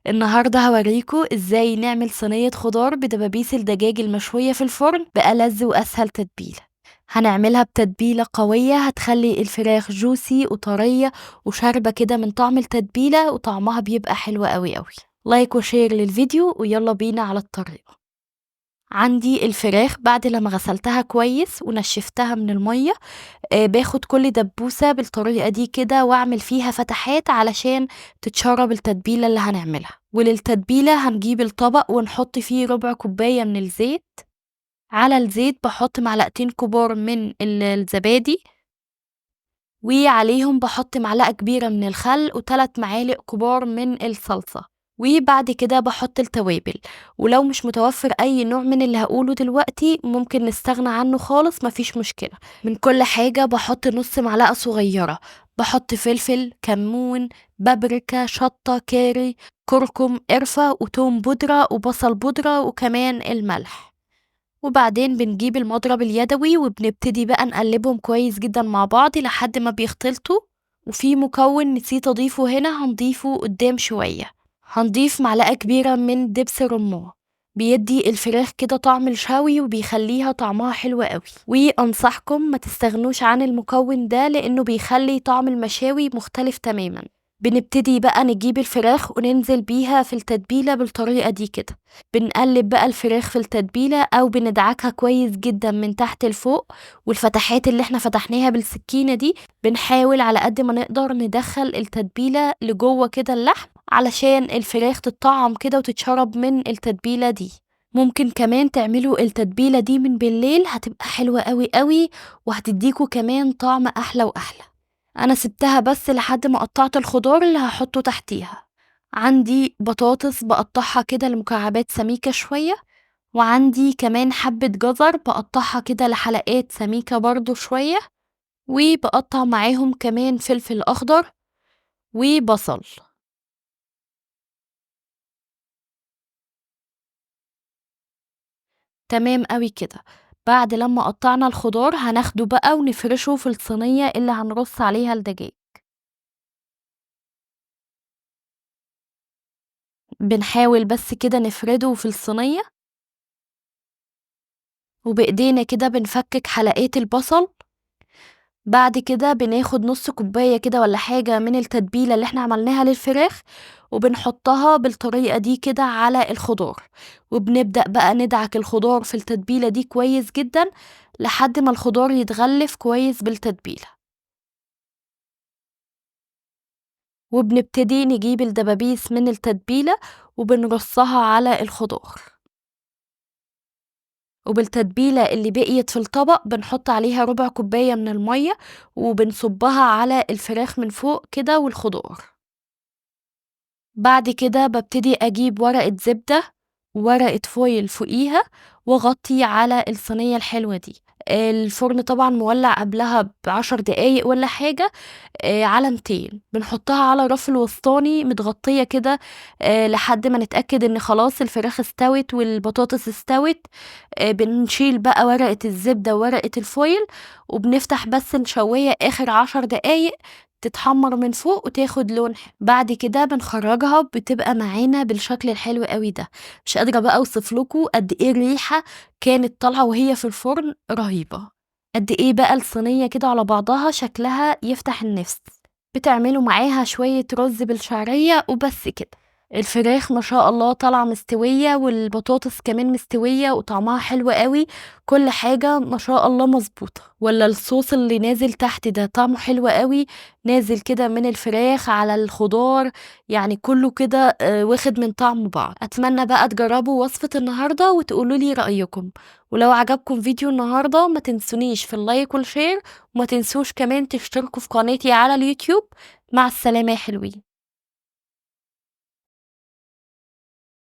النهارده هاوريكم ازاي نعمل صينية خضار بدبابيس الدجاج المشوية في الفرن بألذ وأسهل تتبيلة. هنعملها بتتبيلة قوية هتخلي الفراخ جوسي وطرية وشاربة كده من طعم التتبيلة، وطعمها بيبقى حلو قوي قوي. لايك وشير للفيديو ويلا بينا على الطريقة. عندي الفراخ بعد لما غسلتها كويس ونشفتها من المية. باخد كل دبوسة بالطريقة دي كده واعمل فيها فتحات علشان تتشرب التتبيلة اللي هنعملها. وللتتبيلة هنجيب الطبق ونحط فيه ربع كوباية من الزيت. على الزيت بحط معلقتين كبار من الزبادي، وعليهم بحط معلقة كبيرة من الخل و3 معالق كبار من الصلصة. وبعد كده بحط التوابل، ولو مش متوفر اي نوع من اللي هقوله دلوقتي ممكن نستغنى عنه خالص، مفيش مشكلة. من كل حاجة بحط نص معلقة صغيرة، بحط فلفل، كمون، بابريكا، شطة، كاري، كركم، قرفة وتوم بودرة وبصل بودرة وكمان الملح. وبعدين بنجيب المضرب اليدوي وبنبتدي بقى نقلبهم كويس جدا مع بعض لحد ما بيختلطوا. وفي مكون نسيت اضيفه هنا هنضيفه قدام شوية، هنضيف معلقة كبيرة من دبس رمان، بيدي الفراخ كده طعم الشوي وبيخليها طعمها حلو قوي. وانصحكم ما تستغنوش عن المكون ده لانه بيخلي طعم المشاوي مختلف تماما. بنبتدي بقى نجيب الفراخ وننزل بيها في التتبيلة بالطريقة دي كده. بنقلب بقى الفراخ في التتبيلة أو بندعكها كويس جدا من تحت لفوق، والفتحات اللي احنا فتحناها بالسكينة دي بنحاول على قد ما نقدر ندخل التتبيلة لجوه كده اللحم علشان الفراخ تتطعم كده وتتشرب من التتبيلة دي. ممكن كمان تعملوا التتبيلة دي من بالليل، هتبقى حلوة قوي قوي وهتديكوا كمان طعم أحلى وأحلى. أنا سبتها بس لحد ما قطعت الخضار اللي هحطه تحتيها. عندي بطاطس بقطعها كده لمكعبات سميكة شوية، وعندي كمان حبة جزر بقطعها كده لحلقات سميكة برضو شوية، وبقطع معاهم كمان فلفل أخضر وبصل. تمام قوي كده. بعد لما قطعنا الخضار هناخده بقى ونفرشه في الصينية اللي هنرص عليها الدجاج. بنحاول بس كده نفرده في الصينية، وبإيدينا كده بنفكك حلقات البصل. بعد كده بناخد نص كوباية كده ولا حاجة من التتبيلة اللي احنا عملناها للفراخ، وبنحطها بالطريقة دي كده على الخضار، وبنبدأ بقى ندعك الخضار في التتبيلة دي كويس جدا لحد ما الخضار يتغلف كويس بالتتبيلة. وبنبتدي نجيب الدبابيس من التتبيلة وبنرصها على الخضار، وبالتتبيلة اللي بقيت في الطبق بنحط عليها ربع كوباية من المية وبنصبها على الفراخ من فوق كده والخضار. بعد كده بابتدي أجيب ورقة زبدة وورقة فويل فوقيها واغطي على الصينية الحلوة دي. الفرن طبعا مولع قبلها ب10 دقايق ولا حاجة، على 200 بنحطها على رف الوسطاني متغطية كده لحد ما نتأكد ان خلاص الفراخ استوت والبطاطس استوت. بنشيل بقى ورقة الزبدة وورقة الفويل وبنفتح بس نشوية آخر 10 دقايق تتحمر من فوق وتاخد لون بعد كده بنخرجها بتبقى معانا بالشكل الحلو قوي ده. مش قادرة بقى اوصف لكم قد ايه الريحة كانت طالعة وهي في الفرن رهيبة، قد ايه بقى الصينية كده على بعضها شكلها يفتح النفس. بتعملوا معاها شوية رز بالشعرية وبس كده. الفراخ ما شاء الله طالعة مستوية والبطاطس كمان مستوية وطعمها حلو قوي، كل حاجة ما شاء الله مظبوطة. ولا الصوص اللي نازل تحت ده طعمه حلو قوي، نازل كده من الفراخ على الخضار، يعني كله كده واخد من طعم بعض. اتمنى بقى تجربوا وصفة النهاردة وتقولوا لي رأيكم. ولو عجبكم فيديو النهاردة ما تنسونيش في اللايك والشير، وما تنسوش كمان تشتركوا في قناتي على اليوتيوب. مع السلامة يا حلوين.